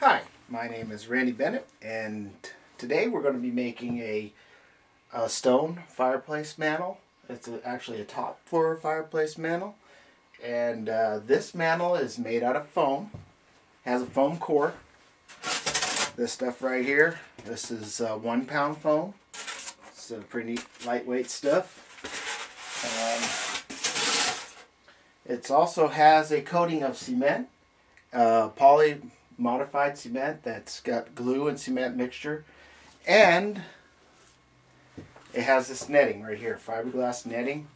Hi, my name is Randy Bennett, and today we're going to be making a stone fireplace mantel. It's actually a top for a fireplace mantel, and this mantel is made out of foam. Has a foam core. This stuff right here, this is 1 pound foam. It's pretty neat, lightweight stuff. It also has a coating of cement, poly modified cement that's got glue and cement mixture, and it has this netting right here, fiberglass netting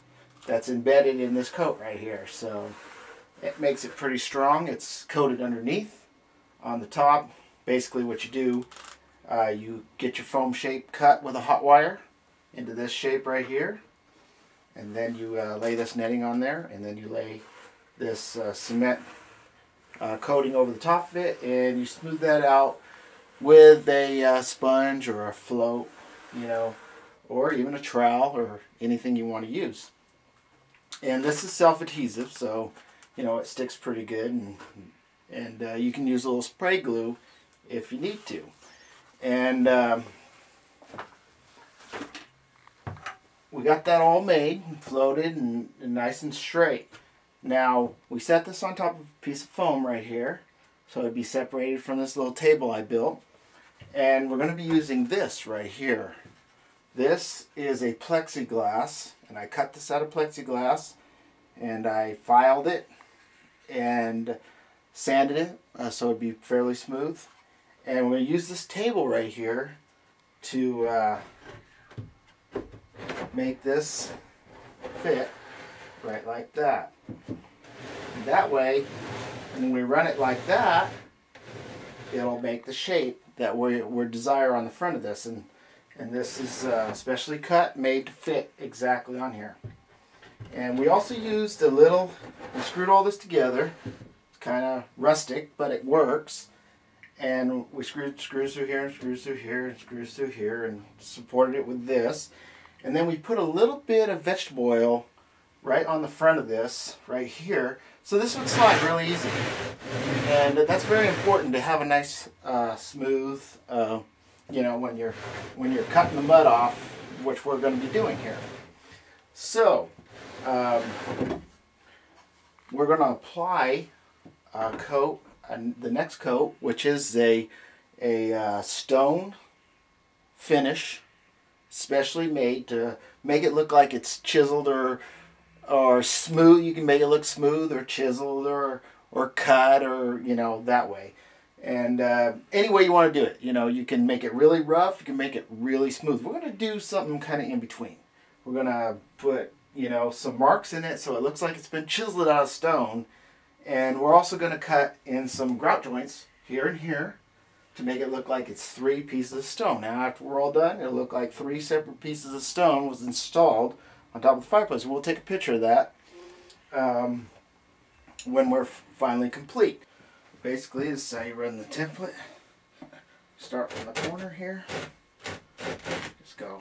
that's embedded in this coat right here, so it makes it pretty strong. It's coated underneath. On the top, basically what you do, you get your foam shape cut with a hot wire into this shape right here, and then you lay this netting on there, and then you lay this cement coating over the top of it, and you smooth that out with a sponge or a float, or even a trowel or anything you want to use. And this is self-adhesive, so it sticks pretty good, and you can use a little spray glue if you need to. And we got that all made and floated and nice and straight. Now, we set this on top of a piece of foam right here, so it'd be separated from this little table I built. And we're going to be using this right here. This is a plexiglass, and I cut this out of plexiglass, and I filed it and sanded it so it'd be fairly smooth. And we're going to use this table right here to make this fit right like that. And that way, when we run it like that, it'll make the shape that we desire on the front of this. And this is specially cut, made to fit exactly on here. And we also used we screwed all this together. It's kind of rustic, but it works. And we screwed screws through here, and screws through here, and screws through here, and supported it with this. And then we put a little bit of vegetable oil right on the front of this, right here, so this would slide really easy. And that's very important to have a nice smooth, when you're cutting the mud off, which we're going to be doing here. So we're going to apply a coat, the next coat, which is a stone finish, specially made to make it look like it's chiseled or smooth. You can make it look smooth or chiseled or cut or that way. And any way you want to do it, you can make it really rough, you can make it really smooth. We're going to do something kind of in between. We're going to put some marks in it so it looks like it's been chiseled out of stone, and we're also going to cut in some grout joints here and here to make it look like it's 3 pieces of stone. Now after we're all done, it'll look like 3 separate pieces of stone was installed on top of the fireplace. We'll take a picture of that when we're finally complete. Basically, this is how you run the template. Start from the corner here. Just go.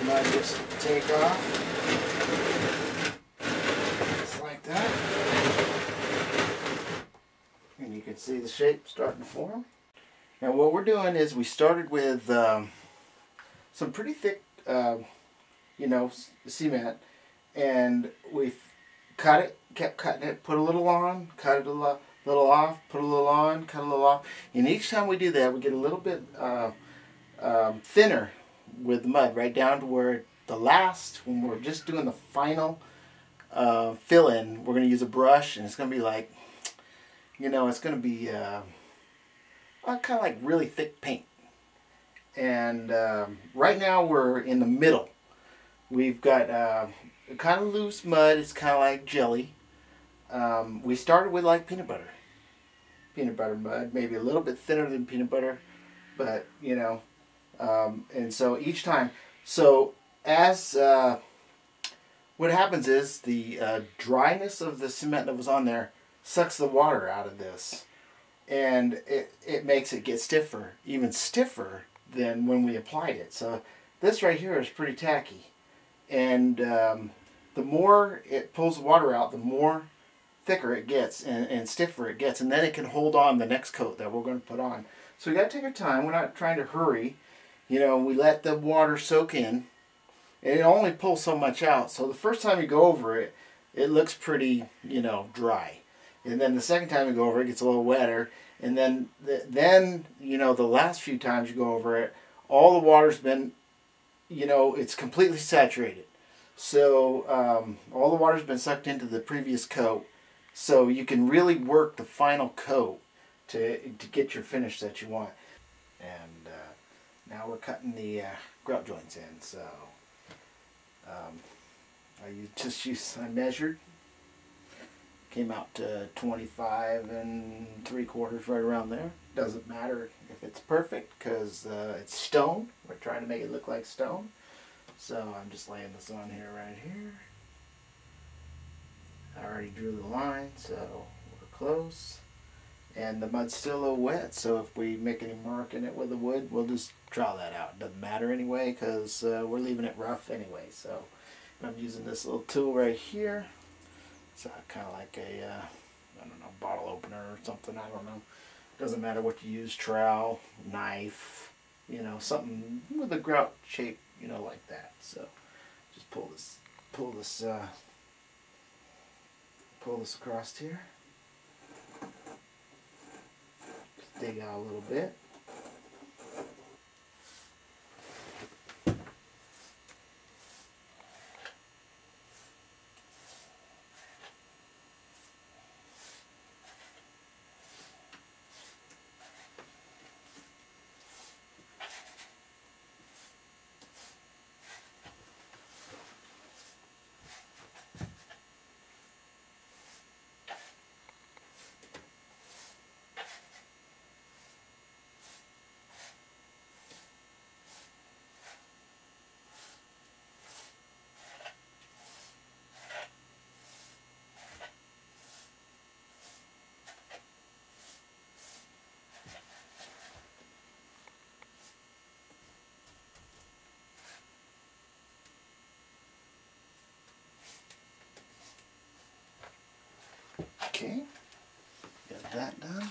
And I just take off. Just like that. And you can see the shape starting to form. Now what we're doing is we started with some pretty thick, cement, and we cut it, kept cutting it, put a little on, cut it a little off, put a little on, cut a little off. And each time we do that, we get a little bit thinner with the mud, right down to where when we're just doing the final fill-in, we're going to use a brush, and it's going to be like, it's going to be kind of like really thick paint. And right now we're in the middle. We've got kind of loose mud. It's kind of like jelly. We started with like peanut butter mud, maybe a little bit thinner than peanut butter, but and so each time, as what happens is the dryness of the cement that was on there sucks the water out of this, and it makes it get stiffer, even stiffer than when we applied it. So this right here is pretty tacky, and the more it pulls the water out, the more thicker it gets and stiffer it gets, and then it can hold on the next coat that we're going to put on. So we got to take our time. We're not trying to hurry. You know, we let the water soak in, and it only pulls so much out. So the first time you go over it, it looks pretty, you know, dry. And then the second time you go over it, it gets a little wetter. And then you know, the last few times you go over it, all the water's been, you know, it's completely saturated. So all the water's been sucked into the previous coat. So you can really work the final coat to get your finish that you want. And now we're cutting the grout joints in. So I measured. Came out to 25 3/4, right around there. Doesn't matter if it's perfect because it's stone. We're trying to make it look like stone. So I'm just laying this on here, right here. I already drew the line, so we're close. And the mud's still a little wet, so if we make any mark in it with the wood, we'll just draw that out. Doesn't matter anyway, because we're leaving it rough anyway. So I'm using this little tool right here. It's kind of like a, I don't know, bottle opener or something. I don't know. Doesn't matter what you use, trowel, knife, you know, something with a grout shape, you know, like that. So just pull this across here. Just dig out a little bit. Okay, got that done. On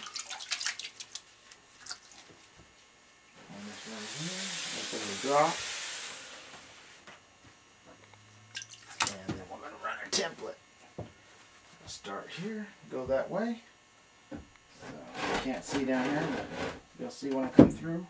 this one here, that's going to drop. And then we're going to run our template. We'll start here, go that way. So you can't see down here, but you'll see when I come through.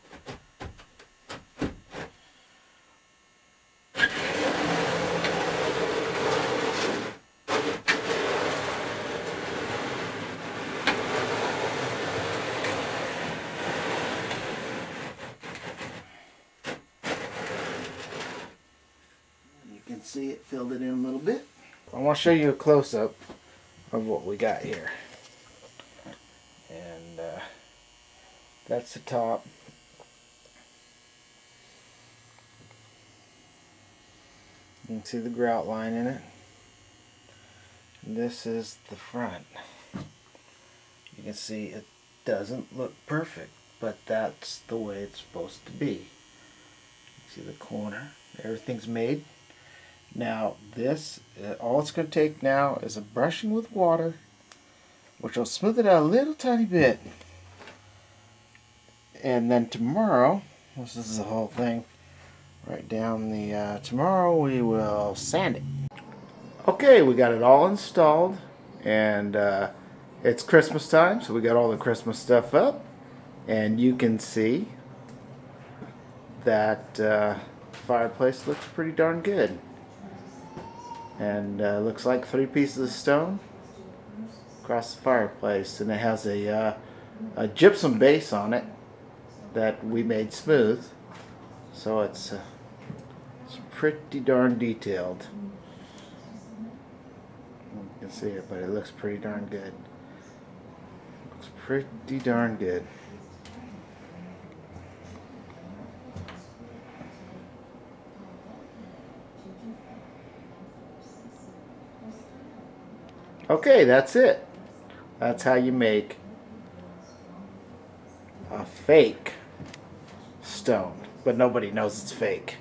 See, it filled it in a little bit. I want to show you a close-up of what we got here. And that's the top. You can see the grout line in it. And this is the front. You can see it doesn't look perfect, but that's the way it's supposed to be. See the corner? Everything's made. Now this, all it's going to take now is a brushing with water, which will smooth it out a little tiny bit. And then tomorrow, this is the whole thing, right down the, tomorrow we will sand it. Okay, we got it all installed, and it's Christmas time, so we got all the Christmas stuff up. And you can see that fireplace looks pretty darn good. And looks like 3 pieces of stone across the fireplace, and it has a gypsum base on it that we made smooth, so it's pretty darn detailed. You can see it, but it looks pretty darn good. Looks pretty darn good. Okay, that's it. That's how you make a fake stone. But nobody knows it's fake.